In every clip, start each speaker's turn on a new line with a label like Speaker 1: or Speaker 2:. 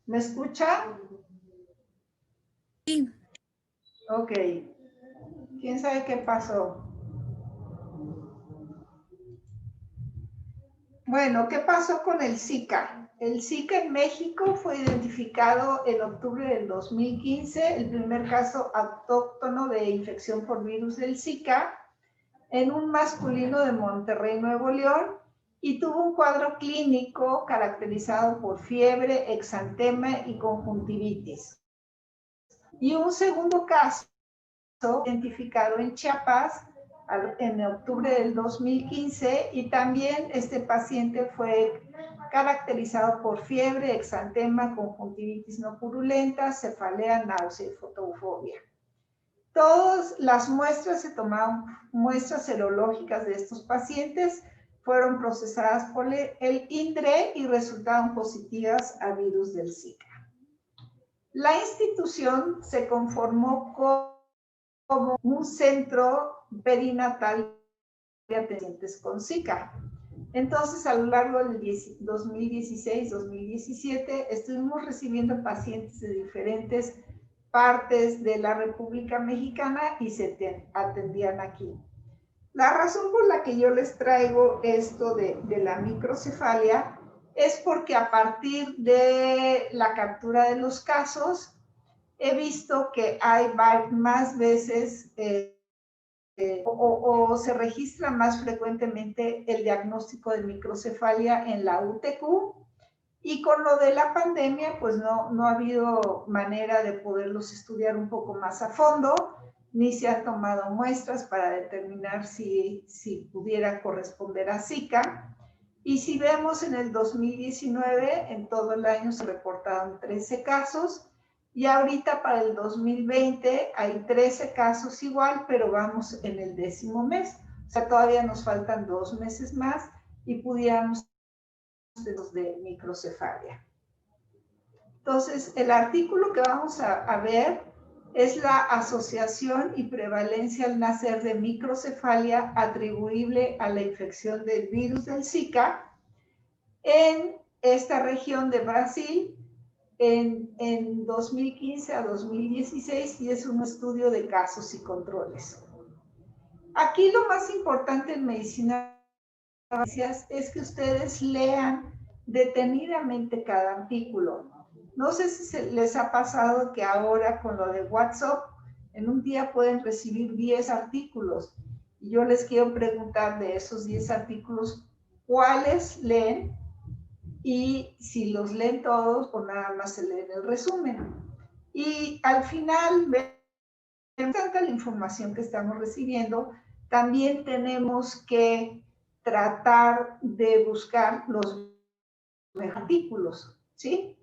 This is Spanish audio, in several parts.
Speaker 1: ¿Me escucha?
Speaker 2: Sí.
Speaker 1: Ok. ¿Quién sabe qué pasó? Bueno, ¿qué pasó con el Zika? El Zika en México fue identificado en octubre del 2015, el primer caso autóctono de infección por virus del Zika en un masculino de Monterrey, Nuevo León, y tuvo un cuadro clínico caracterizado por fiebre, exantema y conjuntivitis. Y un segundo caso identificado en Chiapas en octubre del 2015 y también este paciente fue caracterizado por fiebre, exantema, conjuntivitis no purulenta, cefalea, náusea y fotofobia. Todas las muestras se tomaron, muestras serológicas de estos pacientes, fueron procesadas por el INDRE y resultaron positivas a virus del Zika. La institución se conformó como un centro perinatal de pacientes con Zika. Entonces, a lo largo del 2016-2017, estuvimos recibiendo pacientes de diferentes partes de la República Mexicana y se atendían aquí. La razón por la que yo les traigo esto de la microcefalia es porque a partir de la captura de los casos, he visto que hay más veces o se registra más frecuentemente el diagnóstico de microcefalia en la UTQ, y con lo de la pandemia, pues no ha habido manera de poderlos estudiar un poco más a fondo, ni se han tomado muestras para determinar si pudiera corresponder a Zika. Y si vemos en el 2019, en todo el año se reportaron 13 casos, y ahorita para el 2020 hay 13 casos igual, pero vamos en el 10º mes. O sea, todavía nos faltan 2 meses más y pudiéramos de microcefalia. Entonces, el artículo que vamos a ver es la asociación y prevalencia al nacer de microcefalia atribuible a la infección del virus del Zika en esta región de Brasil en 2015 a 2016, y es un estudio de casos y controles. Aquí lo más importante en medicina es que ustedes lean detenidamente cada artículo. No sé si les ha pasado que ahora con lo de WhatsApp, en un día pueden recibir 10 artículos. Y yo les quiero preguntar de esos 10 artículos, ¿cuáles leen? Y si los leen todos o nada más se leen el resumen. Y al final, ven tanta la información que estamos recibiendo, también tenemos que tratar de buscar los artículos, ¿sí?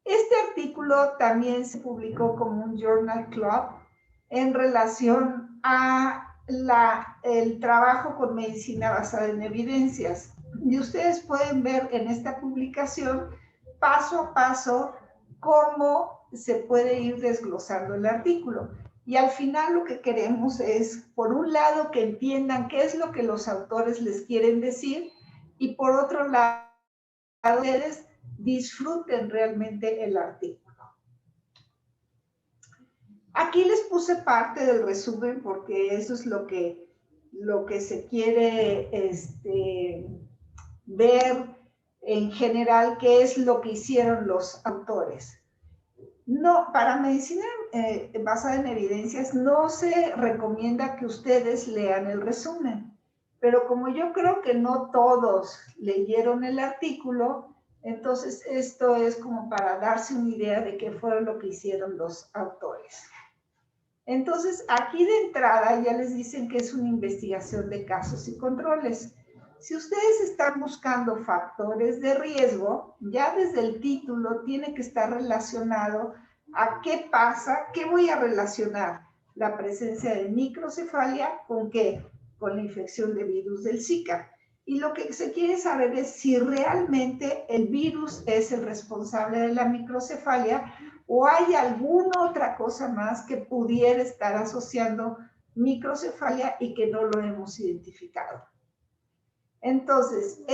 Speaker 1: Este artículo también se publicó como un Journal Club en relación a el trabajo con medicina basada en evidencias. Y ustedes pueden ver en esta publicación paso a paso cómo se puede ir desglosando el artículo. Y al final lo que queremos es, por un lado, que entiendan qué es lo que los autores les quieren decir, y por otro lado, ustedes disfruten realmente el artículo. Aquí les puse parte del resumen porque eso es lo que se quiere ver en general, qué es lo que hicieron los autores. No, para medicina basada en evidencias no se recomienda que ustedes lean el resumen, pero como yo creo que no todos leyeron el artículo, entonces esto es como para darse una idea de qué fue lo que hicieron los autores. Entonces, aquí de entrada ya les dicen que es una investigación de casos y controles. Si ustedes están buscando factores de riesgo, ya desde el título tiene que estar relacionado a qué pasa, qué voy a relacionar la presencia de microcefalia con qué, con la infección de virus del Zika. Y lo que se quiere saber es si realmente el virus es el responsable de la microcefalia o hay alguna otra cosa más que pudiera estar asociando microcefalia y que no lo hemos identificado. Entonces,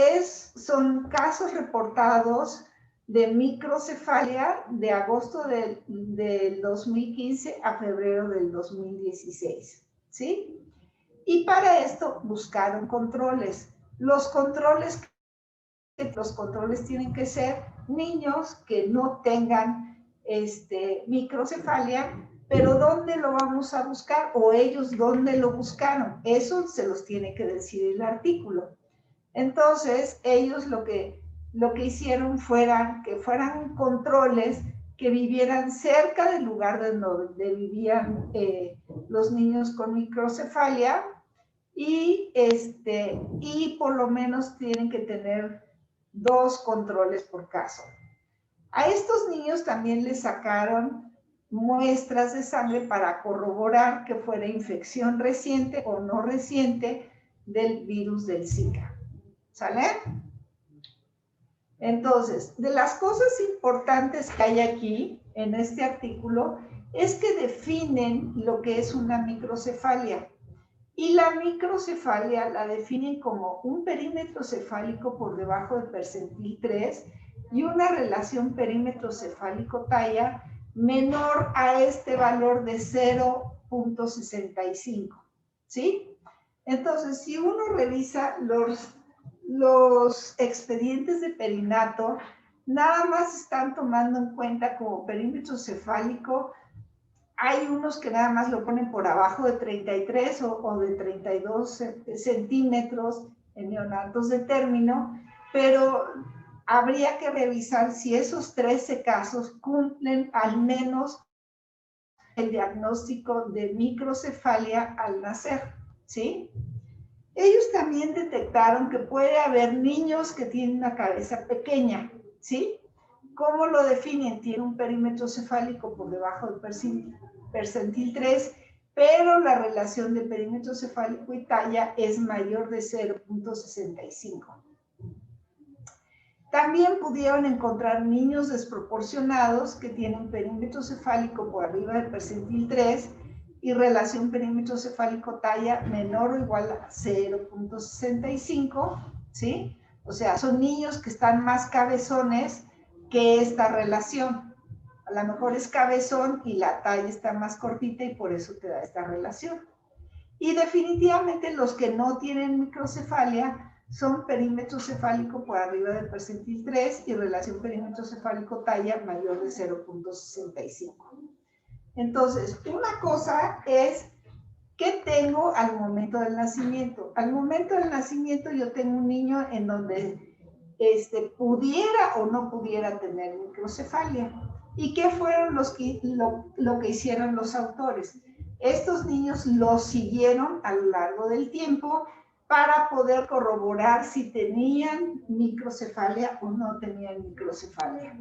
Speaker 1: son casos reportados de microcefalia de agosto del 2015 a febrero del 2016, ¿sí? Y para esto buscaron controles. Los controles tienen que ser niños que no tengan microcefalia, pero ¿dónde lo vamos a buscar? O ellos, ¿dónde lo buscaron? Eso se los tiene que decir el artículo. Entonces, ellos lo que hicieron que fueran controles que vivieran cerca del lugar donde vivían los niños con microcefalia y por lo menos tienen que tener 2 controles por caso. A estos niños también les sacaron muestras de sangre para corroborar que fuera infección reciente o no reciente del virus del Zika. ¿Sale? Entonces, de las cosas importantes que hay aquí en este artículo es que definen lo que es una microcefalia. Y la microcefalia la definen como un perímetro cefálico por debajo del percentil 3 y una relación perímetro cefálico-talla menor a este valor de 0.65, ¿sí? Entonces, si uno revisa los expedientes de perinato, nada más están tomando en cuenta como perímetro cefálico. Hay unos que nada más lo ponen por abajo de 33 o de 32 centímetros en neonatos de término, pero habría que revisar si esos 13 casos cumplen al menos el diagnóstico de microcefalia al nacer, ¿sí? Ellos también detectaron que puede haber niños que tienen una cabeza pequeña, ¿sí? ¿Cómo lo definen? Tiene un perímetro cefálico por debajo del percentil 3, pero la relación de perímetro cefálico y talla es mayor de 0.65. También pudieron encontrar niños desproporcionados que tienen perímetro cefálico por arriba del percentil 3 y relación perímetro cefálico-talla menor o igual a 0.65, ¿sí? O sea, son niños que están más cabezones que esta relación. A lo mejor es cabezón y la talla está más cortita y por eso te da esta relación. Y definitivamente los que no tienen microcefalia son perímetro cefálico por arriba del percentil 3 y relación perímetro cefálico-talla mayor de 0.65. Entonces, una cosa es ¿qué tengo al momento del nacimiento? Al momento del nacimiento yo tengo un niño en donde pudiera o no pudiera tener microcefalia. ¿Y qué fueron lo que hicieron los autores? Estos niños los siguieron a lo largo del tiempo para poder corroborar si tenían microcefalia o no tenían microcefalia.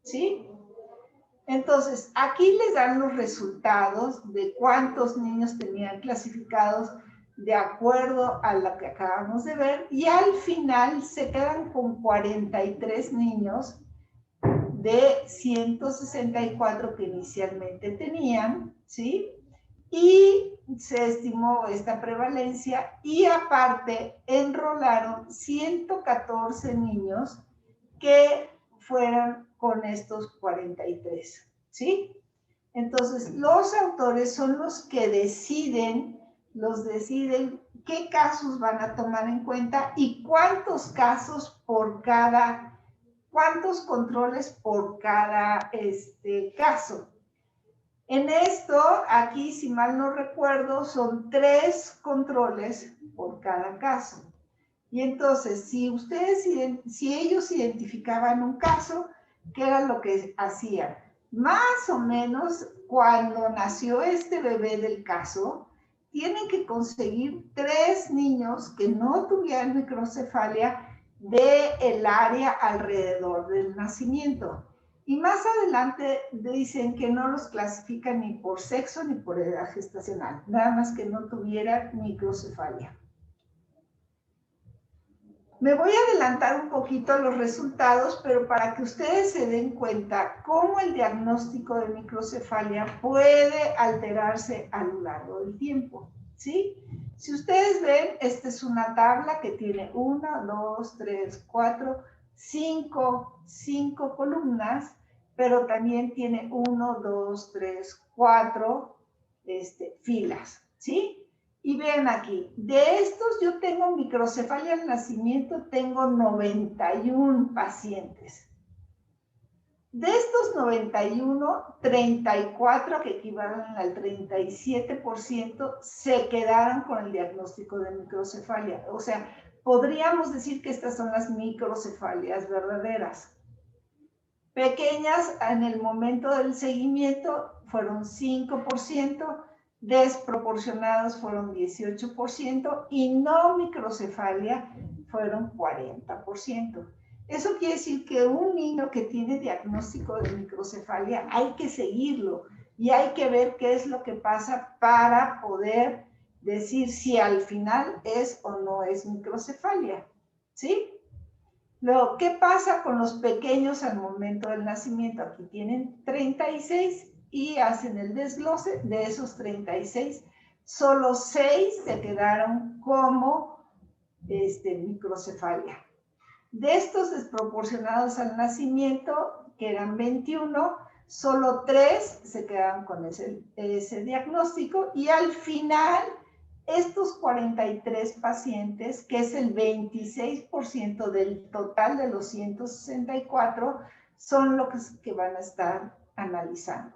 Speaker 1: ¿Sí? Entonces, aquí les dan los resultados de cuántos niños tenían clasificados de acuerdo a lo que acabamos de ver y al final se quedan con 43 niños de 164 que inicialmente tenían, ¿sí? Y se estimó esta prevalencia y aparte enrolaron 114 niños que fueran con estos 43, ¿sí? Entonces, los autores son los que deciden qué casos van a tomar en cuenta y cuántos controles por cada caso. En esto, aquí, si mal no recuerdo, son 3 controles por cada caso. Y entonces, si ellos identificaban un caso, ¿qué era lo que hacían? Más o menos, cuando nació este bebé del caso, tienen que conseguir 3 niños que no tuvieran microcefalia del área alrededor del nacimiento. Y más adelante dicen que no los clasifican ni por sexo ni por edad gestacional, nada más que no tuvieran microcefalia. Me voy a adelantar un poquito los resultados, pero para que ustedes se den cuenta cómo el diagnóstico de microcefalia puede alterarse a lo largo del tiempo, ¿sí? Si ustedes ven, esta es una tabla que tiene 1, 2, 3, 4, cinco columnas, pero también tiene 1, 2, 3, 4 filas, ¿sí? Y vean aquí, de estos yo tengo microcefalia al nacimiento, tengo 91 pacientes. De estos 91, 34, que equivalen al 37%, se quedaron con el diagnóstico de microcefalia. O sea, podríamos decir que estas son las microcefalias verdaderas. Pequeñas en el momento del seguimiento fueron 5%, desproporcionados fueron 18% y no microcefalia fueron 40%. Eso quiere decir que un niño que tiene diagnóstico de microcefalia hay que seguirlo y hay que ver qué es lo que pasa para poder decir si al final es o no es microcefalia, ¿sí? Luego, ¿qué pasa con los pequeños al momento del nacimiento? Aquí tienen 36 y hacen el desglose de esos 36. Solo 6 se quedaron como microcefalia. De estos desproporcionados al nacimiento, que eran 21, solo 3 se quedaron con ese diagnóstico y al final estos 43 pacientes, que es el 26% del total de los 164, son los que van a estar analizando.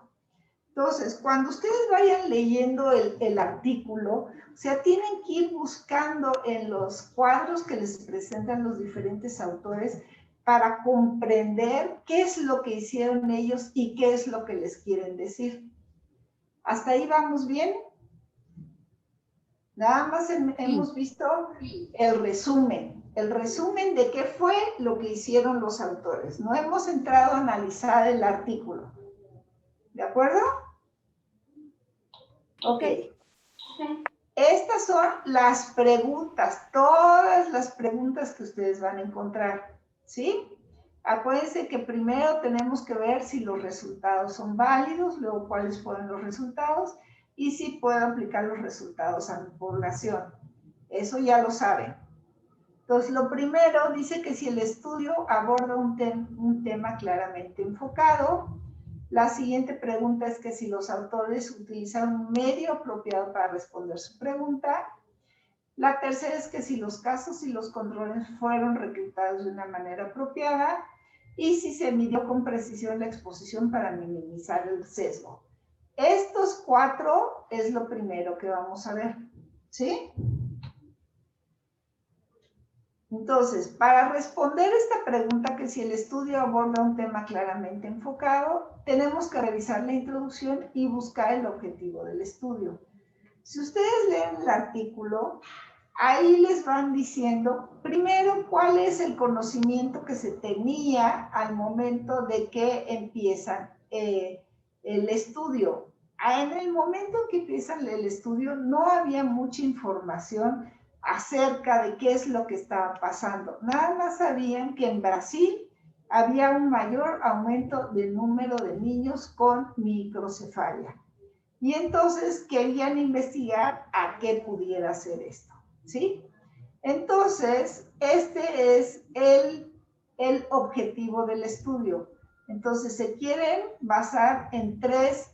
Speaker 1: Entonces, cuando ustedes vayan leyendo el artículo, o sea, tienen que ir buscando en los cuadros que les presentan los diferentes autores para comprender qué es lo que hicieron ellos y qué es lo que les quieren decir. ¿Hasta ahí vamos bien? Nada más hemos visto el resumen de qué fue lo que hicieron los autores. No hemos entrado a analizar el artículo. ¿De acuerdo? Ok. Estas son las preguntas, todas las preguntas que ustedes van a encontrar, ¿sí? Acuérdense que primero tenemos que ver si los resultados son válidos, luego cuáles fueron los resultados y si puedo aplicar los resultados a mi población. Eso ya lo saben. Entonces, lo primero dice que si el estudio aborda un tema claramente enfocado. La siguiente pregunta es que si los autores utilizaron un medio apropiado para responder su pregunta. La tercera es que si los casos y los controles fueron reclutados de una manera apropiada y si se midió con precisión la exposición para minimizar el sesgo. Estos 4 es lo primero que vamos a ver, ¿sí? Entonces, para responder esta pregunta, que si el estudio aborda un tema claramente enfocado, tenemos que revisar la introducción y buscar el objetivo del estudio. Si ustedes leen el artículo, ahí les van diciendo, primero, cuál es el conocimiento que se tenía al momento de que empiezan el estudio. En el momento en que empiezan el estudio, no había mucha información acerca de qué es lo que estaba pasando. Nada más sabían que en Brasil había un mayor aumento del número de niños con microcefalia. Y entonces querían investigar a qué pudiera ser esto, ¿sí? Entonces, este es el objetivo del estudio. Entonces, se quieren basar en tres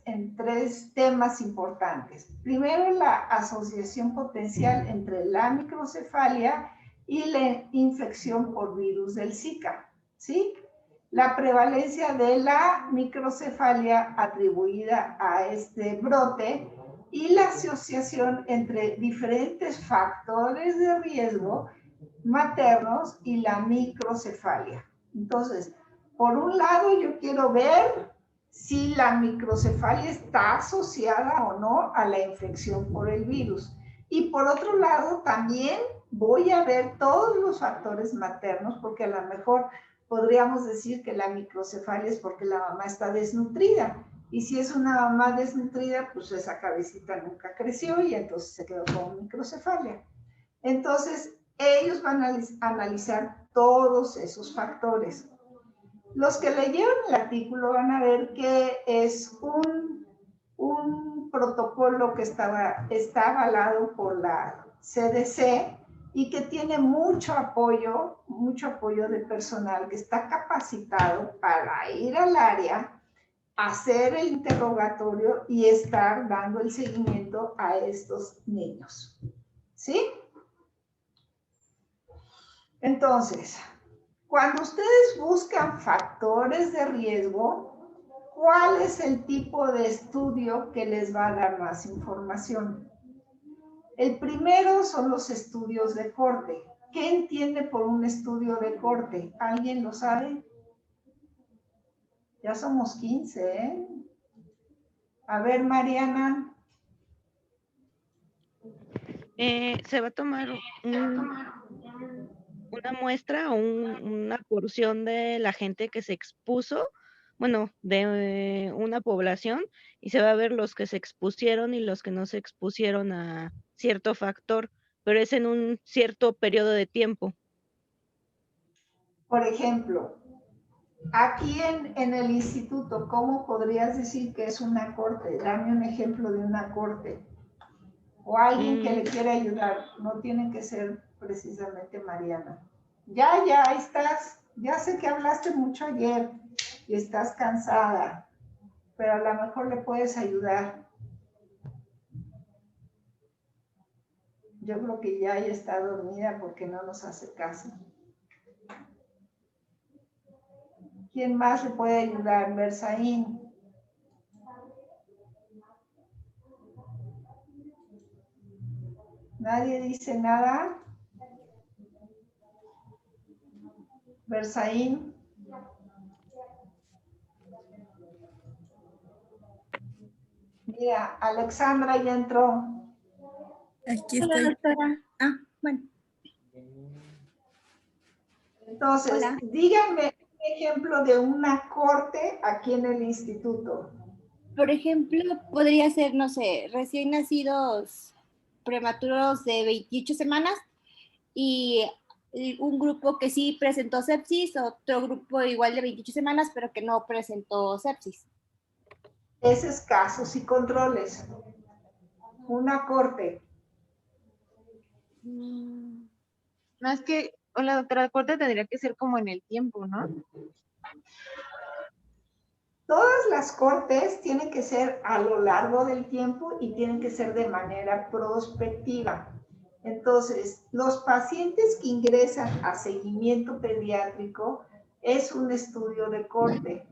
Speaker 1: temas importantes. Primero, la asociación potencial entre la microcefalia y la infección por virus del Zika, ¿sí? La prevalencia de la microcefalia atribuida a este brote y la asociación entre diferentes factores de riesgo maternos y la microcefalia. Entonces, por un lado, yo quiero ver si la microcefalia está asociada o no a la infección por el virus. Y por otro lado, también voy a ver todos los factores maternos, porque a lo mejor podríamos decir que la microcefalia es porque la mamá está desnutrida. Y si es una mamá desnutrida, pues esa cabecita nunca creció y entonces se quedó con microcefalia. Entonces, ellos van a analizar todos esos factores. Los que leyeron el artículo van a ver que es un protocolo que está avalado por la CDC y que tiene mucho apoyo de personal que está capacitado para ir al área, hacer el interrogatorio y estar dando el seguimiento a estos niños. ¿Sí? Entonces, cuando ustedes buscan factores de riesgo, ¿cuál es el tipo de estudio que les va a dar más información? El primero son los estudios de corte. ¿Qué entiende por un estudio de corte? ¿Alguien lo sabe? Ya somos 15, ¿eh? A ver, Mariana.
Speaker 2: Se va a tomar una muestra o una porción de la gente que se expuso, bueno, de una población, y se va a ver los que se expusieron y los que no se expusieron a cierto factor, pero es en un cierto periodo de tiempo.
Speaker 1: Por ejemplo, aquí en el instituto, ¿cómo podrías decir que es una corte? Dame un ejemplo de una corte. O alguien que le quiera ayudar. No tiene que ser precisamente Mariana. Ya estás. Ya sé que hablaste mucho ayer y estás cansada, pero a lo mejor le puedes ayudar. Yo creo que ya está dormida porque no nos hace caso. ¿Quién más le puede ayudar? Bersaín. ¿Nadie dice nada? Bersaín. Mira, Alexandra ya entró.
Speaker 3: Aquí estoy. Hola, doctora. Ah, bueno.
Speaker 1: Entonces, hola. Díganme un ejemplo de una corte aquí en el instituto.
Speaker 3: Por ejemplo, podría ser, no sé, recién nacidos prematuros de 28 semanas y un grupo que sí presentó sepsis, otro grupo igual de 28 semanas, pero que no presentó sepsis.
Speaker 1: Ese es casos y controles. Una corte.
Speaker 4: No, es que, hola doctora, la corte tendría que ser como en el tiempo, ¿no?
Speaker 1: Todas las cortes tienen que ser a lo largo del tiempo y tienen que ser de manera prospectiva. Entonces, los pacientes que ingresan a seguimiento pediátrico es un estudio de corte.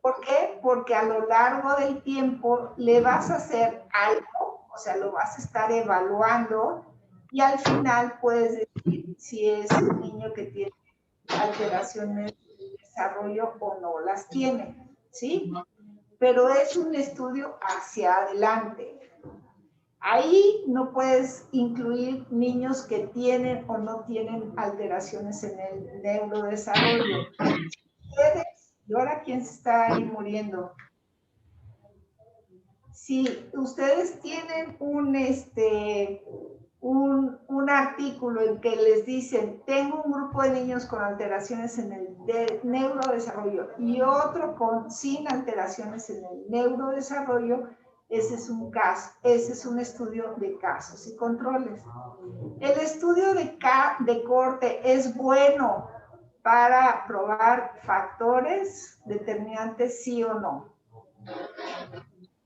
Speaker 1: ¿Por qué? Porque a lo largo del tiempo le vas a hacer algo, o sea, lo vas a estar evaluando y al final puedes decir si es un niño que tiene alteraciones de desarrollo o no las tiene, ¿sí? Pero es un estudio hacia adelante. Ahí no puedes incluir niños que tienen o no tienen alteraciones en el neurodesarrollo. ¿Y ahora quién se está ahí muriendo? Si ustedes tienen un artículo en que les dicen, tengo un grupo de niños con alteraciones en el neurodesarrollo y otro sin alteraciones en el neurodesarrollo, ese es un caso, ese es un estudio de casos y controles. El estudio de corte es bueno para probar factores determinantes, sí o no.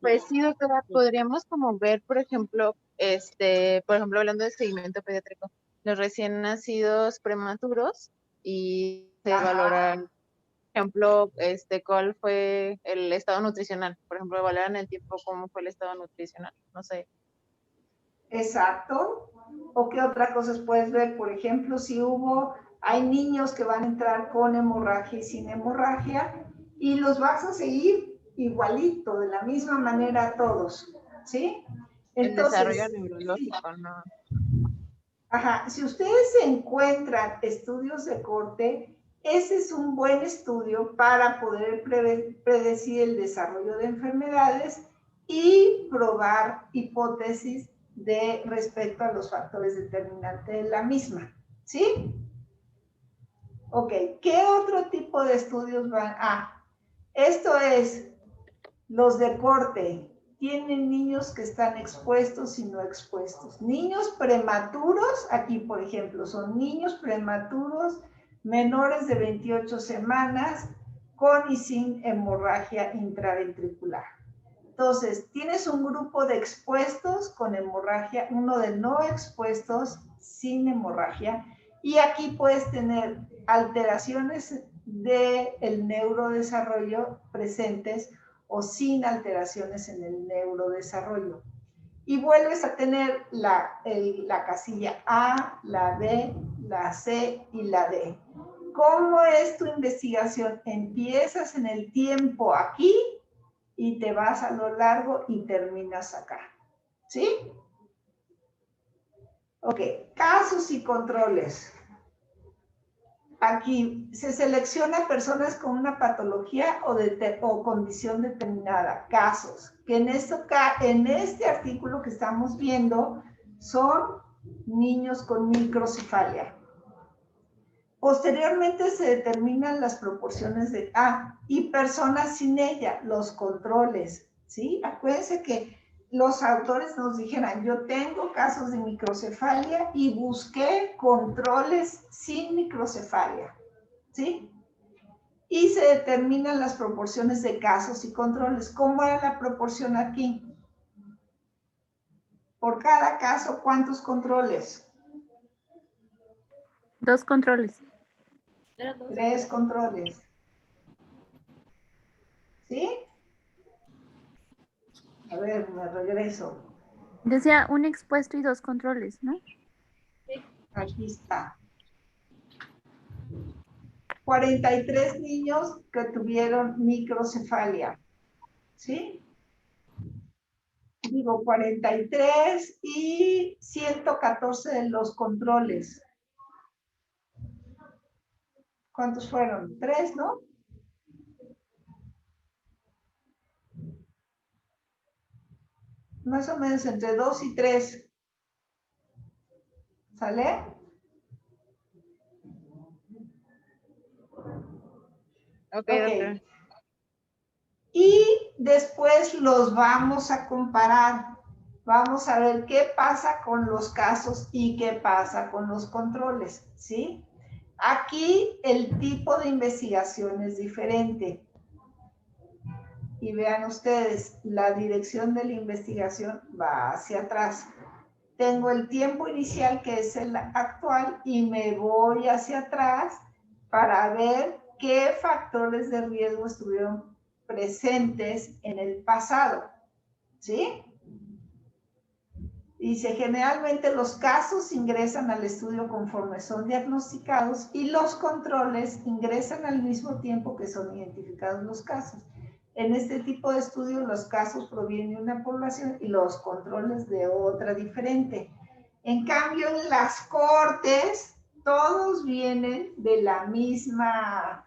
Speaker 4: Pues sí, doctora, podríamos como ver, por ejemplo, hablando de seguimiento pediátrico, los recién nacidos prematuros y se valoran, por ejemplo, cuál fue el estado nutricional, por ejemplo, valoran el tiempo, cómo fue el estado nutricional, no sé.
Speaker 1: Exacto. ¿O qué otras cosas puedes ver? Por ejemplo, si hay niños que van a entrar con hemorragia y sin hemorragia y los vas a seguir igualito, de la misma manera a todos, ¿sí?
Speaker 4: Entonces, el desarrollo neurológico, ¿no?
Speaker 1: Ajá, si ustedes encuentran estudios de corte, ese es un buen estudio para poder predecir el desarrollo de enfermedades y probar hipótesis respecto a los factores determinantes de la misma, ¿sí? Ok, ¿qué otro tipo de estudios van? Esto es los de corte. tienen niños que están expuestos y no expuestos. Niños prematuros, aquí por ejemplo, son niños prematuros menores de 28 semanas con y sin hemorragia intraventricular. Entonces, tienes un grupo de expuestos con hemorragia, uno de no expuestos sin hemorragia, y aquí puedes tener alteraciones del neurodesarrollo presentes o sin alteraciones en el neurodesarrollo. Y vuelves a tener la casilla A, la B, la C y la D. ¿Cómo es tu investigación? Empiezas en el tiempo aquí y te vas a lo largo y terminas acá. ¿Sí? Ok, casos y controles. Aquí se selecciona personas con una patología o condición determinada, casos, que en este artículo que estamos viendo son niños con microcefalia. Posteriormente se determinan las proporciones de y personas sin ella, los controles, ¿sí? Acuérdense que los autores nos dijeran, yo tengo casos de microcefalia y busqué controles sin microcefalia, ¿sí? Y se determinan las proporciones de casos y controles. ¿Cómo era la proporción aquí? Por cada caso, ¿cuántos controles?
Speaker 5: 2 controles.
Speaker 1: 3 controles. ¿Sí? A ver, me regreso.
Speaker 5: Decía un expuesto y 2 controles, ¿no?
Speaker 1: Aquí está. 43 niños que tuvieron microcefalia. ¿Sí? Digo 43 y 114 de los controles. ¿Cuántos fueron? 3, ¿no? Más o menos entre 2 y 3. ¿Sale?
Speaker 4: Ok, doctor.
Speaker 1: Y después los vamos a comparar. Vamos a ver qué pasa con los casos y qué pasa con los controles, ¿sí? Aquí el tipo de investigación es diferente. Y vean ustedes, la dirección de la investigación va hacia atrás. Tengo el tiempo inicial, que es el actual, y me voy hacia atrás para ver qué factores de riesgo estuvieron presentes en el pasado. ¿Sí? Dice, generalmente los casos ingresan al estudio conforme son diagnosticados y los controles ingresan al mismo tiempo que son identificados los casos. En este tipo de estudio los casos provienen de una población y los controles de otra diferente. En cambio, en las cortes, todos vienen de la misma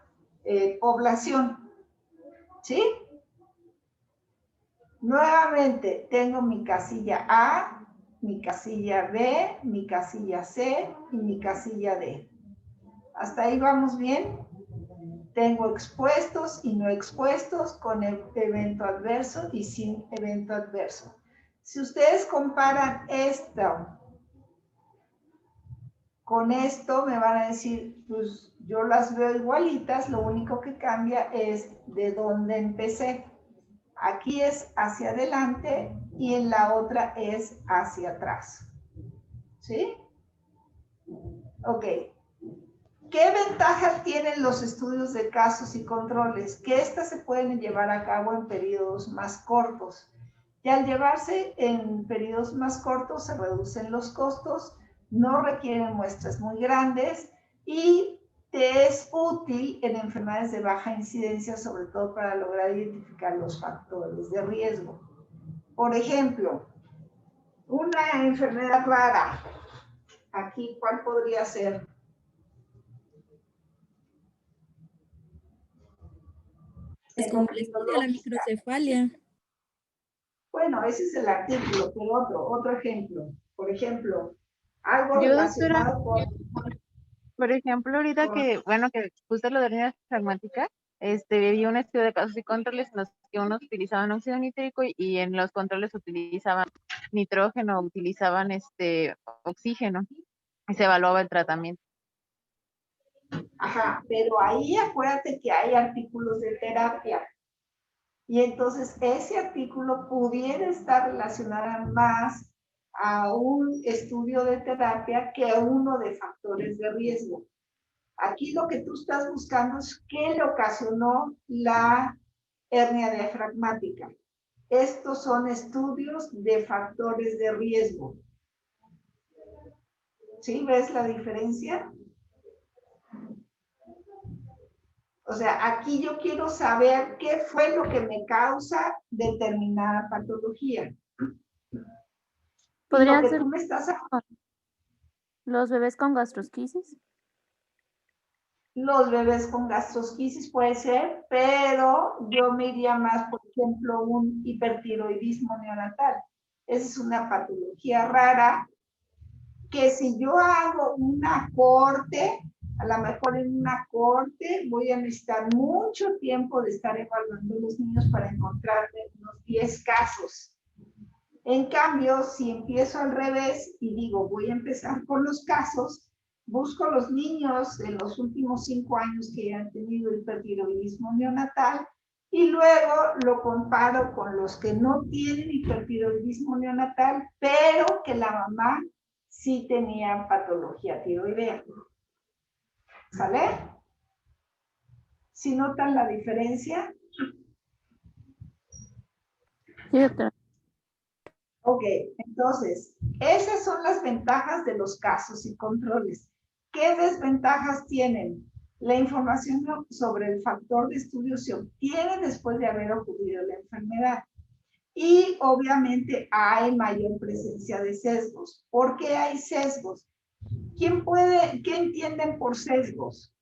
Speaker 1: población. ¿Sí? Nuevamente, tengo mi casilla A, mi casilla B, mi casilla C y mi casilla D. ¿Hasta ahí vamos bien? Tengo expuestos y no expuestos, con evento adverso y sin evento adverso. Si ustedes comparan esto con esto, me van a decir, pues yo las veo igualitas, lo único que cambia es de dónde empecé. Aquí es hacia adelante y en la otra es hacia atrás. ¿Sí? Ok. ¿Qué ventajas tienen los estudios de casos y controles? Que estas se pueden llevar a cabo en periodos más cortos. Y al llevarse en periodos más cortos se reducen los costos, no requieren muestras muy grandes y te es útil en enfermedades de baja incidencia, sobre todo para lograr identificar los factores de riesgo. Por ejemplo, una enfermedad rara. Aquí, ¿cuál podría ser?
Speaker 6: Descompresión de la microcefalia.
Speaker 1: Bueno, ese es el artículo, pero otro ejemplo. Por ejemplo, algo
Speaker 4: Yo,
Speaker 1: relacionado
Speaker 4: doctora, por ejemplo, ahorita que, bueno, que puse lo de hernia fragmática, había un estudio de casos y controles en los que unos utilizaban óxido nítrico y en los controles utilizaban nitrógeno, utilizaban oxígeno y se evaluaba el tratamiento.
Speaker 1: Ajá, pero ahí acuérdate que hay artículos de terapia. Y entonces ese artículo pudiera estar relacionado más a un estudio de terapia que a uno de factores de riesgo. Aquí lo que tú estás buscando es qué le ocasionó la hernia diafragmática. Estos son estudios de factores de riesgo. ¿Sí? ¿Ves la diferencia? O sea, aquí yo quiero saber qué fue lo que me causa determinada patología.
Speaker 5: ¿Podrían
Speaker 1: Lo que
Speaker 5: ser
Speaker 1: tú me estás
Speaker 5: los bebés con gastrosquisis?
Speaker 1: Los bebés con gastrosquisis puede ser, pero yo me iría más, por ejemplo, un hipertiroidismo neonatal. Esa es una patología rara que si yo hago una corte, a lo mejor en una corte voy a necesitar mucho tiempo de estar evaluando a los niños para encontrarme unos 10 casos. En cambio, si empiezo al revés y digo, voy a empezar con los casos, busco los niños en los últimos 5 años que han tenido hipertiroidismo neonatal y luego lo comparo con los que no tienen hipertiroidismo neonatal, pero que la mamá sí tenía patología tiroidea. ¿Sale? ¿Sí notan la diferencia?
Speaker 5: Sí, doctora.
Speaker 1: Ok, entonces, esas son las ventajas de los casos y controles. ¿Qué desventajas tienen? La información sobre el factor de estudio se obtiene después de haber ocurrido la enfermedad. Y obviamente hay mayor presencia de sesgos. ¿Por qué hay sesgos? ¿Qué entienden por sesgos?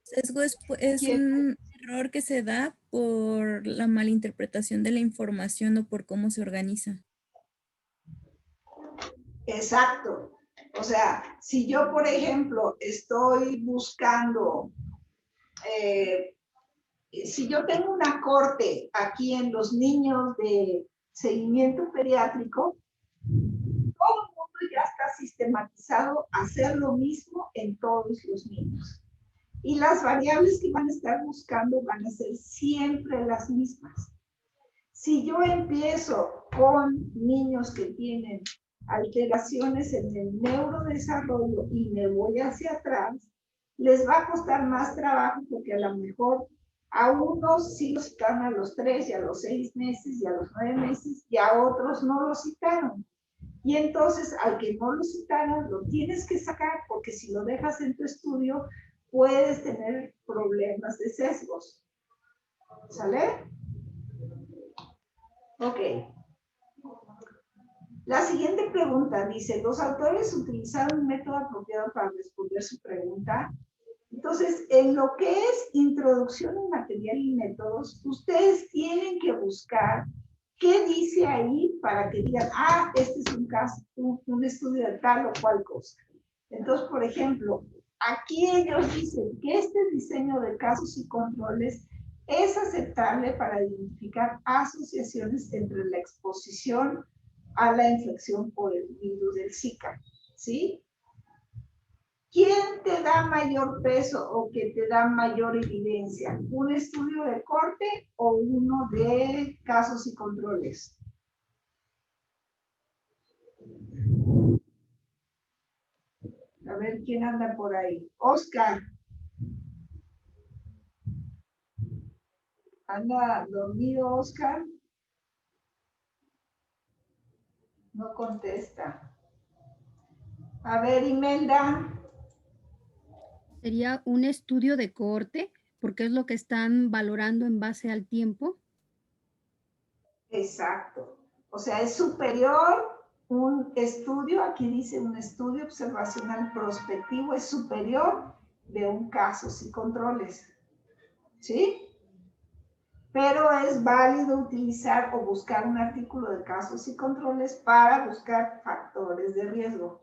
Speaker 6: Sesgo es un error que se da por la malinterpretación de la información o por cómo se organiza.
Speaker 1: Exacto. O sea, si yo, por ejemplo, estoy buscando, si yo tengo una corte aquí en los niños de seguimiento pediátrico, todo el mundo ya está sistematizado a hacer lo mismo en todos los niños. Y las variables que van a estar buscando van a ser siempre las mismas. Si yo empiezo con niños que tienen alteraciones en el neurodesarrollo y me voy hacia atrás, les va a costar más trabajo porque a lo mejor a unos sí los citaron a los 3 y a los 6 meses y a los 9 meses y a otros no los citaron. Y entonces al que no lo citaron lo tienes que sacar porque si lo dejas en tu estudio puedes tener problemas de sesgos. ¿Sale? Ok. La siguiente pregunta dice, ¿los autores utilizaron un método apropiado para responder su pregunta? Entonces, en lo que es introducción en material y métodos, ustedes tienen que buscar qué dice ahí para que digan, ah, este es un caso, un estudio de tal o cual cosa. Entonces, por ejemplo, aquí ellos dicen que este diseño de casos y controles es aceptable para identificar asociaciones entre la exposición a la infección por el virus del Zika, ¿sí? ¿Quién te da mayor peso o que te da mayor evidencia? ¿Un estudio de corte o uno de casos y controles? A ver quién anda por ahí. Oscar. ¿Anda dormido, Oscar? No contesta. A ver, Imelda.
Speaker 7: Sería un estudio de cohorte, porque es lo que están valorando en base al tiempo.
Speaker 1: Exacto. O sea, es superior un estudio, aquí dice un estudio observacional prospectivo, es superior de un casos y controles. ¿Sí? Pero es válido utilizar o buscar un artículo de casos y controles para buscar factores de riesgo.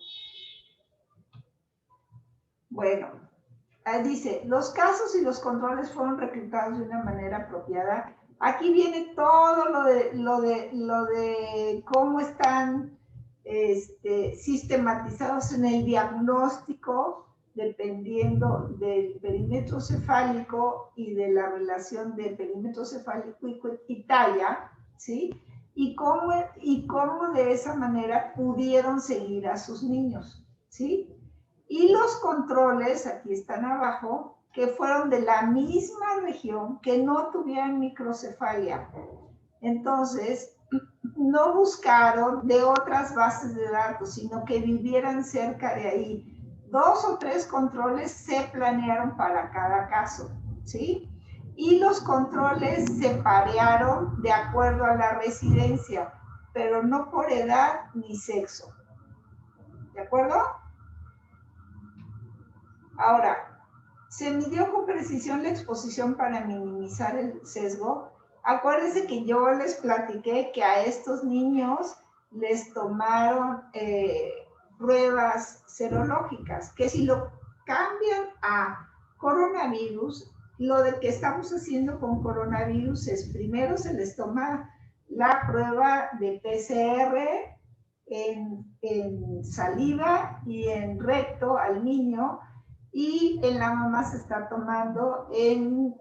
Speaker 1: Bueno, Dice, los casos y los controles fueron reclutados de una manera apropiada. Aquí viene todo lo de cómo están sistematizados en el diagnóstico, dependiendo del perímetro cefálico y de la relación de perímetro cefálico y talla, ¿sí? Y cómo de esa manera pudieron seguir a sus niños, ¿sí? Y los controles, aquí están abajo, que fueron de la misma región, que no tuvieran microcefalia. Entonces, no buscaron de otras bases de datos, sino que vivieran cerca de ahí. 2 o 3 controles se planearon para cada caso, ¿sí? Y los controles se parearon de acuerdo a la residencia, pero no por edad ni sexo. ¿De acuerdo? Ahora, se midió con precisión la exposición para minimizar el sesgo. Acuérdense que yo les platiqué que a estos niños les tomaron pruebas serológicas, que si lo cambian a coronavirus, lo de que estamos haciendo con coronavirus es primero se les toma la prueba de PCR en saliva y en recto al niño, y en la mamá se está tomando en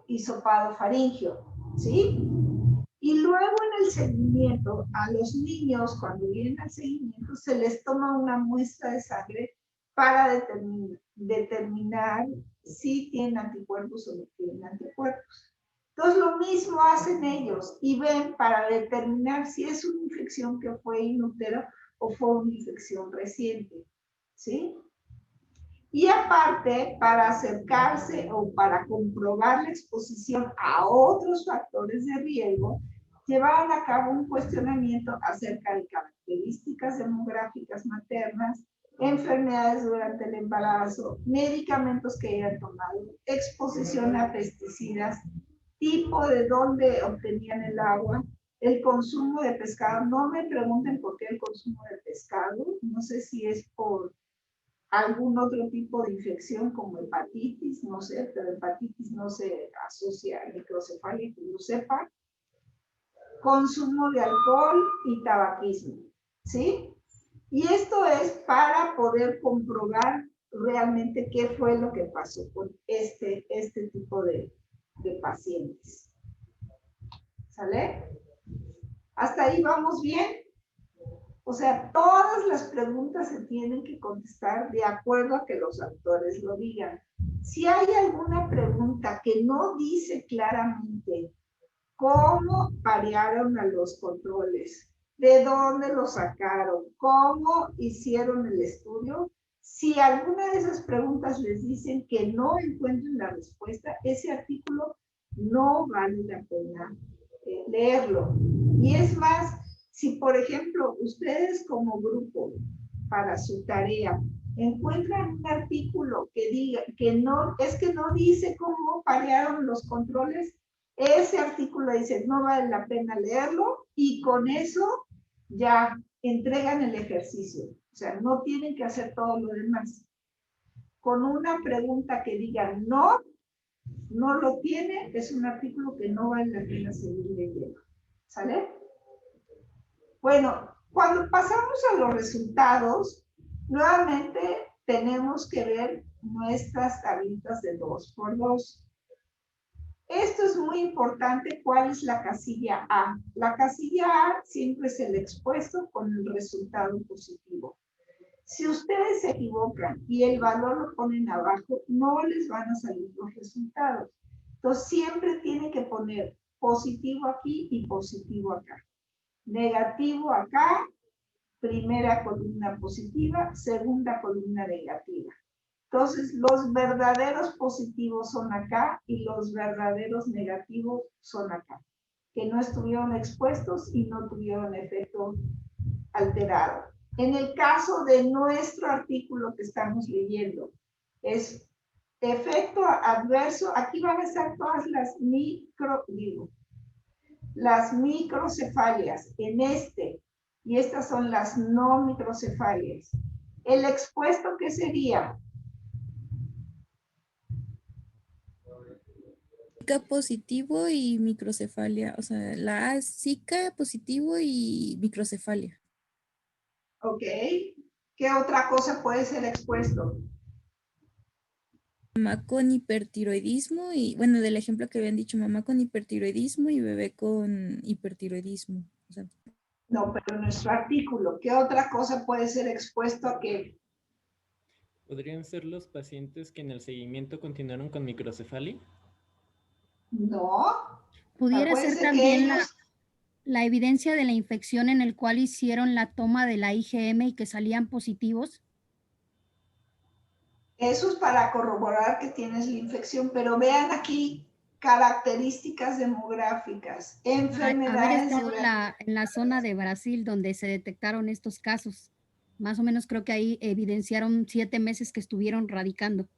Speaker 1: hisopado faríngeo, ¿sí? Y luego en el seguimiento, a los niños, cuando vienen al seguimiento, se les toma una muestra de sangre para determinar si tienen anticuerpos o no tienen anticuerpos. Entonces, lo mismo hacen ellos y ven para determinar si es una infección que fue inútero o fue una infección reciente, ¿sí? Y aparte, para acercarse o para comprobar la exposición a otros factores de riesgo, llevaron a cabo un cuestionamiento acerca de características demográficas maternas, enfermedades durante el embarazo, medicamentos que hayan tomado, exposición a pesticidas, tipo de dónde obtenían el agua, el consumo de pescado. No me pregunten por qué el consumo de pescado, no sé si es por algún otro tipo de infección como hepatitis, no sé, pero hepatitis no se asocia a microcefalia, que yo sepa. Consumo de alcohol y tabaquismo, ¿sí? Y esto es para poder comprobar realmente qué fue lo que pasó con este tipo de pacientes. ¿Sale? ¿Hasta ahí vamos bien? O sea, todas las preguntas se tienen que contestar de acuerdo a que los autores lo digan. Si hay alguna pregunta que no dice claramente cómo parearon a los controles, de dónde los sacaron, cómo hicieron el estudio, si alguna de esas preguntas les dicen que no encuentran la respuesta, ese artículo no vale la pena leerlo. Y es más, si por ejemplo ustedes como grupo para su tarea encuentran un artículo que diga que no dice cómo parearon los controles, ese artículo dice no vale la pena leerlo, y con eso ya entregan el ejercicio. O sea, no tienen que hacer todo lo demás. Con una pregunta que diga no lo tiene, es un artículo que no vale la pena seguir leyendo. ¿Sale? Bueno, cuando pasamos a los resultados, nuevamente tenemos que ver nuestras tablitas de 2×2. Esto es muy importante. ¿Cuál es la casilla A? La casilla A siempre es el expuesto con el resultado positivo. Si ustedes se equivocan y el valor lo ponen abajo, no les van a salir los resultados. Entonces, siempre tienen que poner positivo aquí y positivo acá. Negativo acá, primera columna positiva, segunda columna negativa. Entonces, los verdaderos positivos son acá y los verdaderos negativos son acá, que no estuvieron expuestos y no tuvieron efecto alterado. En el caso de nuestro artículo que estamos leyendo, es efecto adverso. Aquí van a estar todas las microcefalias en este, y estas son las no microcefalias. El expuesto, ¿qué sería?
Speaker 6: Zika positivo y microcefalia. O sea, la A es Zika positivo y microcefalia.
Speaker 1: Ok. ¿Qué otra cosa puede ser expuesto?
Speaker 6: Mamá con hipertiroidismo y, bueno, del ejemplo que habían dicho, mamá con hipertiroidismo y bebé con hipertiroidismo. O sea,
Speaker 1: No, pero en nuestro artículo, ¿qué otra cosa puede ser expuesto a qué?
Speaker 8: ¿Podrían ser los pacientes que en el seguimiento continuaron con microcefalia?
Speaker 1: No.
Speaker 7: Pudiera ser
Speaker 1: Acuérdense que
Speaker 7: también
Speaker 1: ellos,
Speaker 7: la evidencia de la infección en el cual hicieron la toma de la IgM y que salían positivos.
Speaker 1: eso es para corroborar que tienes la infección, pero vean aquí características demográficas,
Speaker 7: Haber
Speaker 1: enfermedades
Speaker 7: estado
Speaker 1: durante...
Speaker 7: en la zona de Brasil donde se detectaron estos casos. Más o menos creo que ahí evidenciaron 7 meses que estuvieron radicando.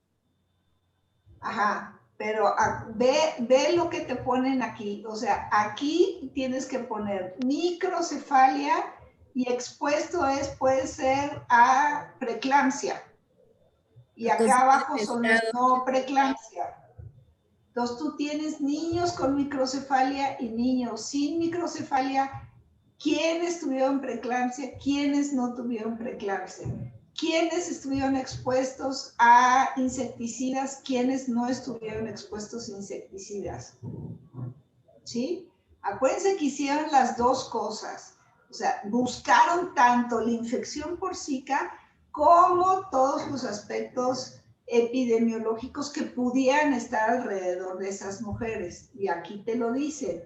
Speaker 1: Ajá, pero ve lo que te ponen aquí. O sea, aquí tienes que poner microcefalia y expuesto puede ser a preeclampsia. Y acá
Speaker 6: consumo de
Speaker 1: abajo son los
Speaker 6: pescado.
Speaker 1: no preeclampsia. Entonces tú tienes niños con microcefalia y niños sin microcefalia. ¿Quiénes tuvieron preeclampsia? ¿Quiénes no tuvieron preeclampsia? ¿Quiénes estuvieron expuestos a insecticidas? ¿Quiénes no estuvieron expuestos a insecticidas? ¿Sí? Acuérdense que hicieron las dos cosas. O sea, buscaron tanto la infección por Zika como todos los aspectos epidemiológicos que pudieran estar alrededor de esas mujeres. Y aquí te lo dicen.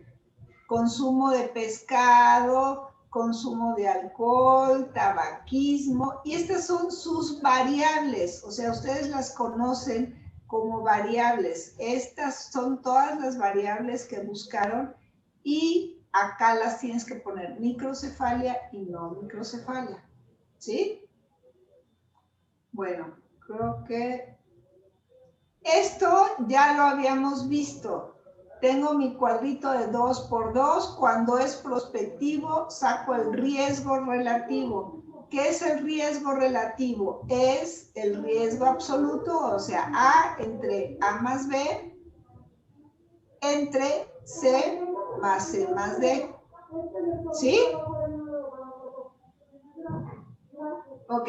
Speaker 1: Consumo de pescado, consumo de alcohol, tabaquismo, y estas son sus variables, o sea, ustedes las conocen como variables. Estas son todas las variables que buscaron y acá las tienes que poner microcefalia y no microcefalia, ¿sí? Bueno, creo que esto ya lo habíamos visto. Tengo mi cuadrito de 2×2. Cuando es prospectivo, saco el riesgo relativo. ¿Qué es el riesgo relativo? Es el riesgo absoluto, o sea, A entre A más B, entre C más C más D. ¿Sí? Ok.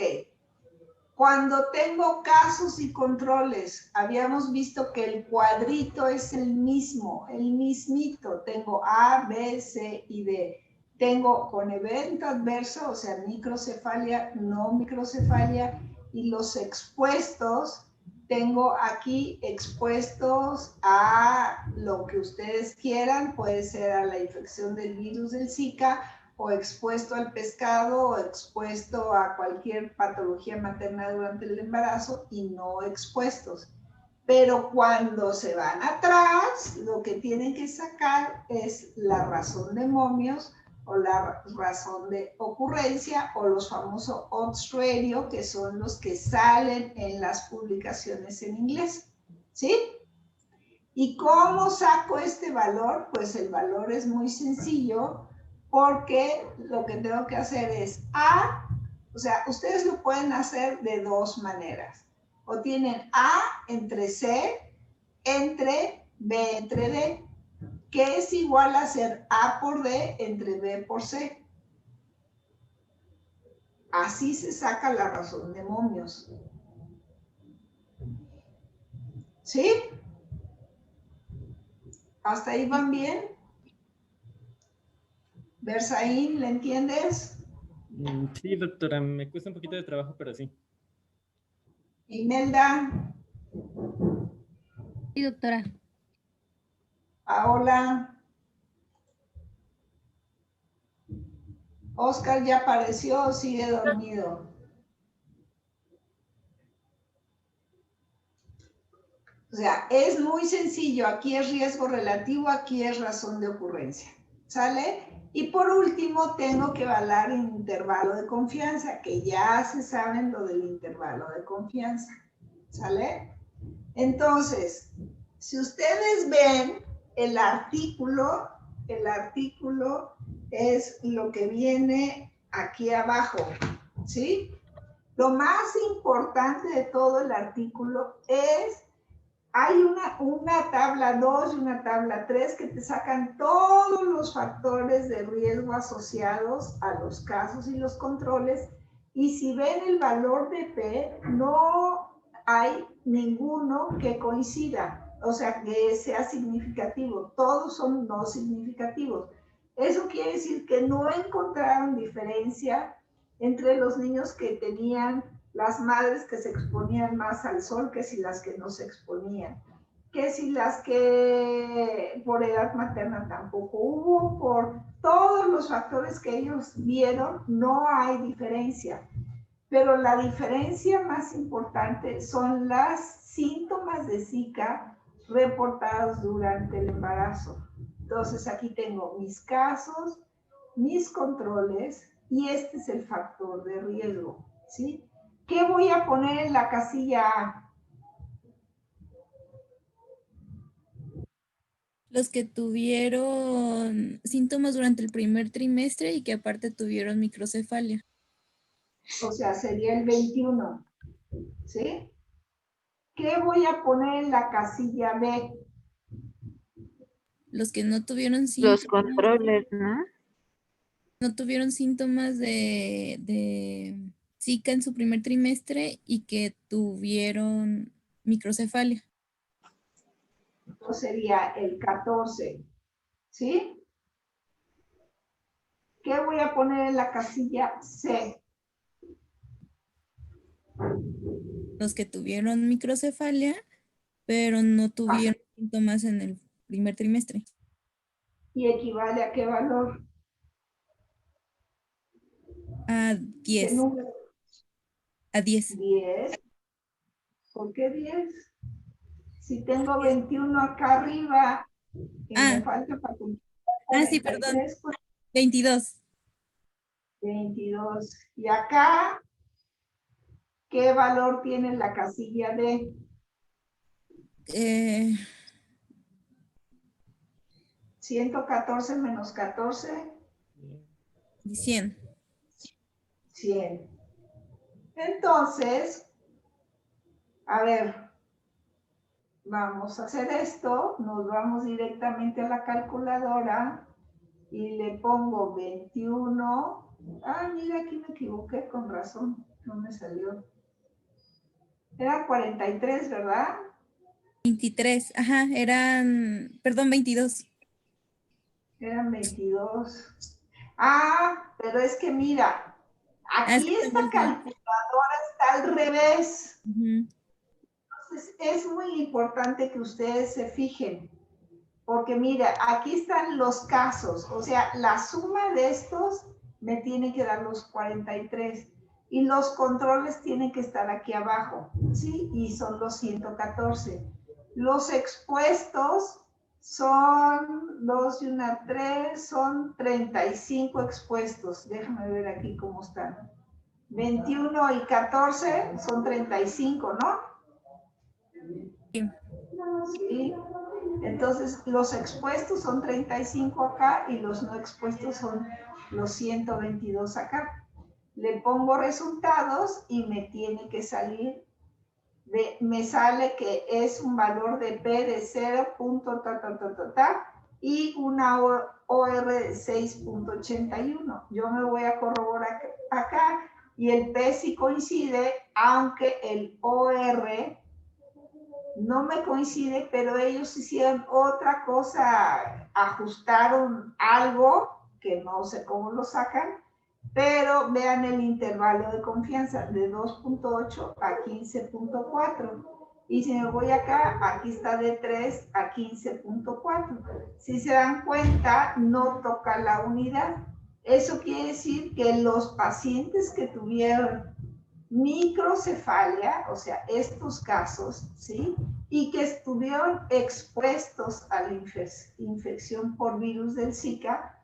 Speaker 1: Cuando tengo casos y controles, habíamos visto que el cuadrito es el mismo, el mismito. Tengo A, B, C y D. Tengo con evento adverso, o sea, microcefalia, no microcefalia, y los expuestos, tengo aquí expuestos a lo que ustedes quieran, puede ser a la infección del virus del Zika, o expuesto al pescado o expuesto a cualquier patología materna durante el embarazo y no expuestos. Pero cuando se van atrás, lo que tienen que sacar es la razón de momios o la razón de ocurrencia o los famosos odds ratio, que son los que salen en las publicaciones en inglés. ¿Sí? ¿Y cómo saco este valor? Pues el valor es muy sencillo, porque lo que tengo que hacer es A, o sea, ustedes lo pueden hacer de dos maneras. O tienen A entre C, entre B entre D, que es igual a hacer A por D entre B por C. Así se saca la razón de momios. ¿Sí? ¿Hasta ahí van bien? Berzaín, ¿le entiendes?
Speaker 8: Sí, doctora, me cuesta un poquito de trabajo, pero sí.
Speaker 1: Imelda.
Speaker 7: Sí, doctora.
Speaker 1: Paola. Oscar ya apareció o sigue dormido. O sea, es muy sencillo. Aquí es riesgo relativo, aquí es razón de ocurrencia. ¿Sale? Y por último, tengo que evaluar el intervalo de confianza, que ya se saben lo del intervalo de confianza. ¿Sale? Entonces, si ustedes ven el artículo es lo que viene aquí abajo, ¿sí? Lo más importante de todo el artículo es hay una tabla 2 y una tabla 3 que te sacan todos los factores de riesgo asociados a los casos y los controles. Y si ven el valor de P, no hay ninguno que coincida, o sea, que sea significativo. Todos son no significativos. Eso quiere decir que no encontraron diferencia entre los niños que tenían las madres que se exponían más al sol que si las que no se exponían, que si las que por edad materna tampoco hubo, por todos los factores que ellos vieron, no hay diferencia. Pero la diferencia más importante son los síntomas de Zika reportados durante el embarazo. Entonces aquí tengo mis casos, mis controles, y este es el factor de riesgo, ¿sí? ¿Qué voy a poner en la casilla A?
Speaker 6: Los que tuvieron síntomas durante el primer trimestre y que aparte tuvieron microcefalia.
Speaker 1: O sea, sería el 21, ¿sí? ¿Qué voy a poner en la casilla B?
Speaker 6: Los que no tuvieron
Speaker 4: Los
Speaker 6: síntomas.
Speaker 4: controles, ¿no?
Speaker 6: No tuvieron síntomas de Zika en su primer trimestre y que tuvieron microcefalia.
Speaker 1: Entonces sería el 14, ¿sí? ¿Qué voy a poner en la casilla C?
Speaker 6: Los que tuvieron microcefalia, pero no tuvieron síntomas en el primer trimestre.
Speaker 1: ¿Y equivale a qué valor?
Speaker 6: A
Speaker 1: ¿Qué
Speaker 6: 10.
Speaker 1: número?
Speaker 6: A 10.
Speaker 1: 10. ¿Por qué 10? Si tengo 21 acá arriba y me falta para cumplir
Speaker 6: Sí, perdón.
Speaker 1: 43, pues
Speaker 6: 22.
Speaker 1: 22. Y acá, ¿qué valor tiene la casilla D? 114 menos 14.
Speaker 6: 100.
Speaker 1: 100. Entonces, a ver, vamos a hacer esto. Nos vamos directamente a la calculadora y le pongo 21. Ah, mira, aquí me equivoqué, con razón, no me salió. Era 43, ¿verdad?
Speaker 6: 23. Ajá, perdón, 22.
Speaker 1: Eran 22. Ah, pero es que mira, aquí esta calculadora está al revés. Entonces, es muy importante que ustedes se fijen, porque mira, aquí están los casos, o sea, la suma de estos me tiene que dar los 43 y los controles tienen que estar aquí abajo, ¿sí? Y son los 114. Los expuestos son 2 y 1, 3, son 35 expuestos. Déjame ver aquí cómo están. 21 y 14 son 35, ¿no? Sí. Entonces, los expuestos son 35 acá y los no expuestos son los 122 acá. Le pongo resultados y me tiene que salir, me sale que es un valor de P de 0. Y una OR de 6.81. Yo me voy a corroborar acá y el P sí coincide, aunque el OR no me coincide, pero ellos hicieron otra cosa, ajustaron algo, que no sé cómo lo sacan, pero vean el intervalo de confianza de 2.8 a 15.4. Y si me voy acá, aquí está de 3 a 15.4. Si se dan cuenta, no toca la unidad. Eso quiere decir que los pacientes que tuvieron microcefalia, o sea, estos casos, ¿sí? Y que estuvieron expuestos a la infección por virus del Zika,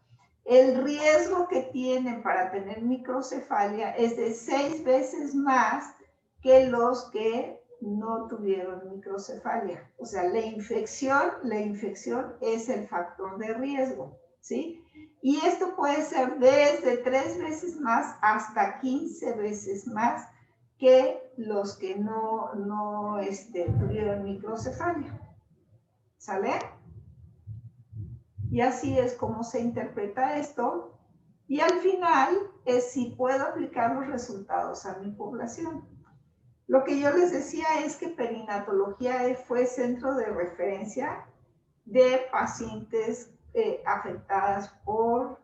Speaker 1: el riesgo que tienen para tener microcefalia es de 6 veces más que los que no tuvieron microcefalia. O sea, la infección es el factor de riesgo, ¿sí? Y esto puede ser desde 3 veces más hasta 15 veces más que los que no tuvieron microcefalia. ¿Sale? Y así es como se interpreta esto. Y al final es si puedo aplicar los resultados a mi población. Lo que yo les decía es que perinatología fue centro de referencia de pacientes afectadas por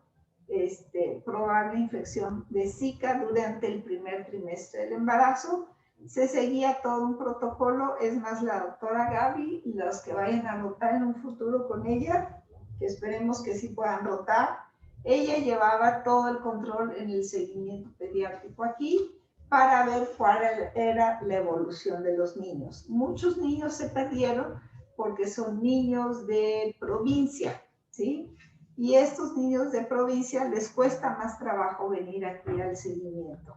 Speaker 1: probable infección de Zika durante el primer trimestre del embarazo. Se seguía todo un protocolo, es más, la doctora Gaby y los que vayan a rotar en un futuro con ella, que esperemos que sí puedan rotar, ella llevaba todo el control en el seguimiento pediátrico aquí para ver cuál era la evolución de los niños. Muchos niños se perdieron porque son niños de provincia, ¿sí? Y estos niños de provincia les cuesta más trabajo venir aquí al seguimiento.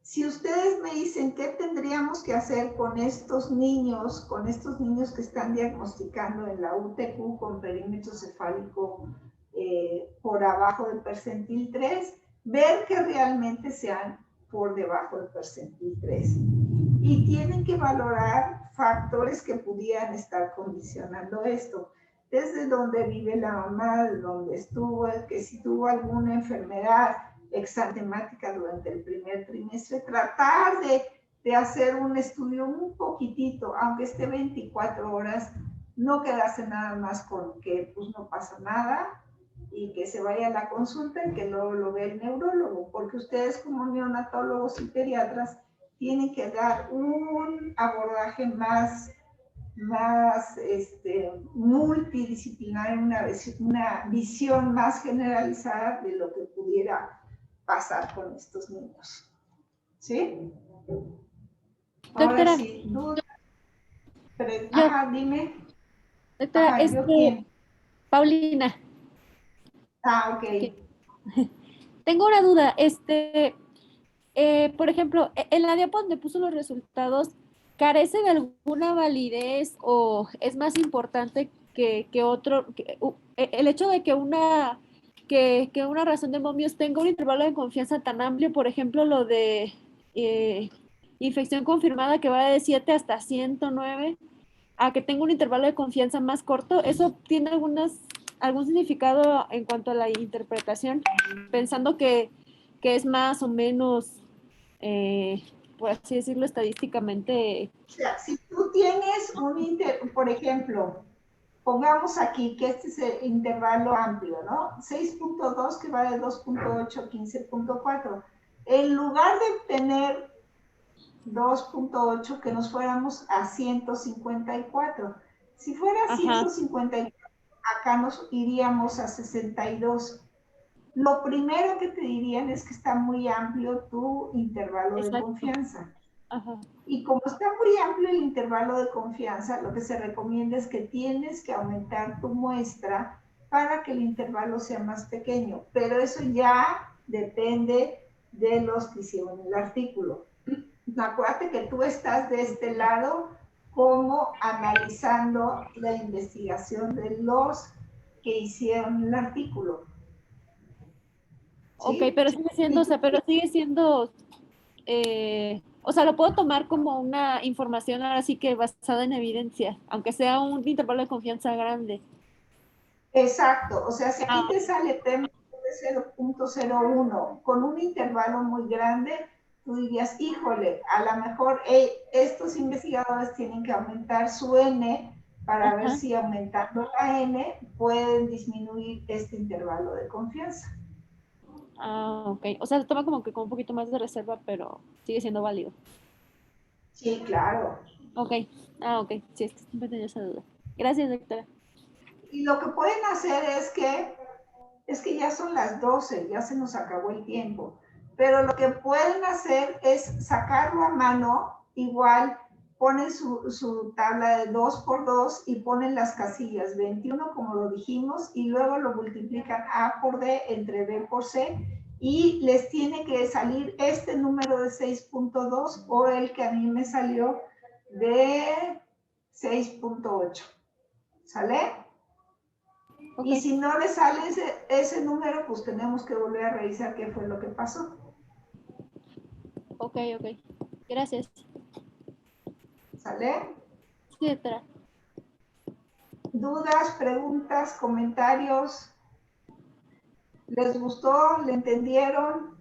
Speaker 1: Si ustedes me dicen qué tendríamos que hacer con estos niños que están diagnosticando en la UTQ con perímetro cefálico por abajo del percentil 3, ver que realmente sean por debajo del percentil 3. Y tienen que valorar factores que pudieran estar condicionando esto. Desde donde vive la mamá, de donde estuvo, que si tuvo alguna enfermedad exantemática durante el primer trimestre, tratar de hacer un estudio un poquitito, aunque esté 24 horas, no quedarse nada más con que pues no pasa nada y que se vaya a la consulta y que luego lo ve el neurólogo, porque ustedes como neonatólogos y pediatras tienen que dar un abordaje más multidisciplinario, una visión más generalizada de lo que pudiera pasar con estos niños. ¿Sí? Ahora
Speaker 5: Doctora,
Speaker 1: sí, duda. Ajá, dime.
Speaker 5: doctora,
Speaker 1: Ajá, ¿yo quién?
Speaker 5: Paulina,
Speaker 1: Ah, ok.
Speaker 5: tengo una duda. Por ejemplo, en la diapo donde puso los resultados, ¿carece de alguna validez o es más importante que el hecho de que que una razón de momios tenga un intervalo de confianza tan amplio, por ejemplo, lo de infección confirmada que va de 7 hasta 109, a que tenga un intervalo de confianza más corto? ¿Eso tiene algún significado en cuanto a la interpretación? Pensando que es más o menos, por así decirlo, estadísticamente.
Speaker 1: O sea, si tú tienes por ejemplo, pongamos aquí que este es el intervalo amplio, ¿no? 6.2 que va de 2.8 a 15.4. En lugar de tener 2.8, que nos fuéramos a 154. Si fuera
Speaker 5: Ajá.
Speaker 1: 154, acá nos iríamos a 62. Lo primero que te dirían es que está muy amplio tu intervalo de
Speaker 5: Exacto.
Speaker 1: confianza.
Speaker 5: Ajá.
Speaker 1: Y como está muy amplio el intervalo de confianza, lo que se recomienda es que tienes que aumentar tu muestra para que el intervalo sea más pequeño. Pero eso ya depende de los que hicieron el artículo. Acuérdate que tú estás de este lado como analizando la investigación de los que hicieron el artículo.
Speaker 5: Ok,
Speaker 1: ¿Sí?
Speaker 5: pero sigue siendo, o sea, lo puedo tomar como una información ahora sí que basada en evidencia, aunque sea un intervalo de confianza grande.
Speaker 1: Exacto, o sea, si aquí te sale P de 0.01 con un intervalo muy grande, tú dirías, híjole, a lo mejor estos investigadores tienen que aumentar su N para ver si aumentando la N pueden disminuir este intervalo de confianza.
Speaker 5: Ah, ok. O sea, se toma como que con un poquito más de reserva, pero sigue siendo válido.
Speaker 1: Sí, claro.
Speaker 5: Ok. Ah, ok. Sí, es que siempre tenía esa duda. Gracias, doctora.
Speaker 1: Y lo que pueden hacer es que ya son las 12, ya se nos acabó el tiempo. Pero lo que pueden hacer es sacarlo a mano, igual ponen su tabla de 2 por 2 y ponen las casillas 21 como lo dijimos y luego lo multiplican A por D entre B por C y les tiene que salir este número de 6.2 o el que a mí me salió de 6.8. ¿Sale?
Speaker 5: Okay.
Speaker 1: Y si no le sale ese número, pues tenemos que volver a revisar qué fue lo que pasó.
Speaker 5: Ok. Gracias.
Speaker 1: ¿Sale?
Speaker 5: Sí, doctora.
Speaker 1: ¿Dudas, preguntas, comentarios? ¿Les gustó? ¿Le entendieron?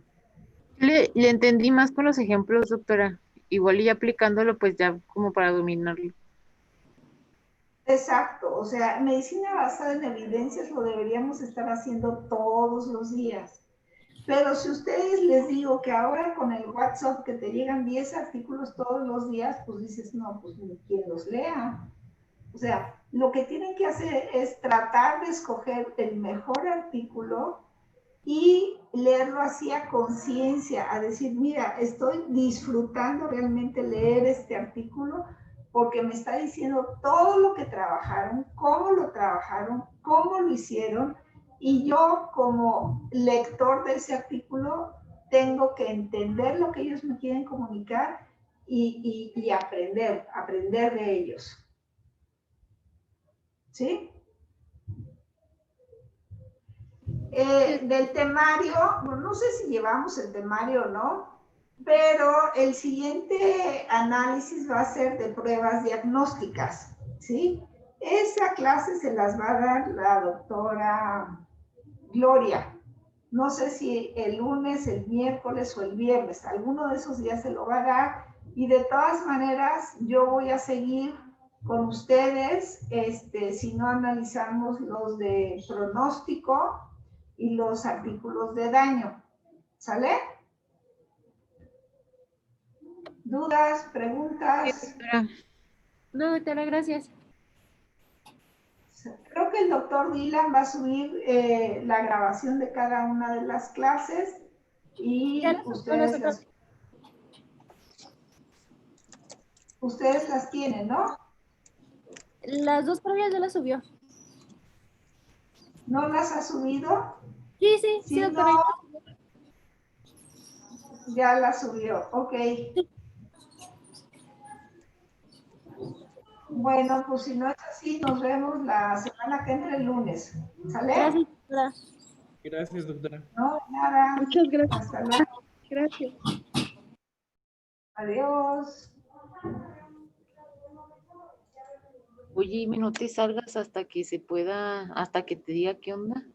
Speaker 4: Le entendí más con los ejemplos, doctora. Igual y aplicándolo, pues ya como para dominarlo.
Speaker 1: Exacto, o sea, medicina basada en evidencias lo deberíamos estar haciendo todos los días. Pero si ustedes les digo que ahora con el WhatsApp que te llegan 10 artículos todos los días, pues dices, no, pues ni quien los lea. O sea, lo que tienen que hacer es tratar de escoger el mejor artículo y leerlo así a conciencia, a decir, mira, estoy disfrutando realmente leer este artículo porque me está diciendo todo lo que trabajaron, cómo lo hicieron, y yo como lector de ese artículo tengo que entender lo que ellos me quieren comunicar y aprender de ellos. ¿Sí? Del temario, bueno, no sé si llevamos el temario o no, pero el siguiente análisis va a ser de pruebas diagnósticas, ¿sí? Esa clase se las va a dar la doctora Gloria. No sé si el lunes, el miércoles o el viernes, alguno de esos días se lo va a dar, y de todas maneras yo voy a seguir con ustedes, si no analizamos los de pronóstico y los artículos de daño. ¿Sale? ¿Dudas, preguntas?
Speaker 5: No, doctora, gracias.
Speaker 1: Creo que el doctor Dylan va a subir la grabación de cada una de las clases y
Speaker 5: Ya las
Speaker 1: ustedes las tienen, ¿no?
Speaker 5: Las dos previas ya las subió.
Speaker 1: ¿No las ha subido?
Speaker 5: Sí, sí,
Speaker 1: Si
Speaker 5: sí, doctora.
Speaker 1: no, ya las subió. Ok. Bueno, pues si no es así, nos vemos la semana que entra el lunes. ¿Sale?
Speaker 5: Gracias, doctora.
Speaker 8: Gracias, doctora.
Speaker 1: No, nada.
Speaker 5: Muchas gracias.
Speaker 1: Hasta luego.
Speaker 5: Gracias.
Speaker 1: Adiós.
Speaker 4: Oye, Ime, no te salgas hasta que se pueda, hasta que te diga qué onda.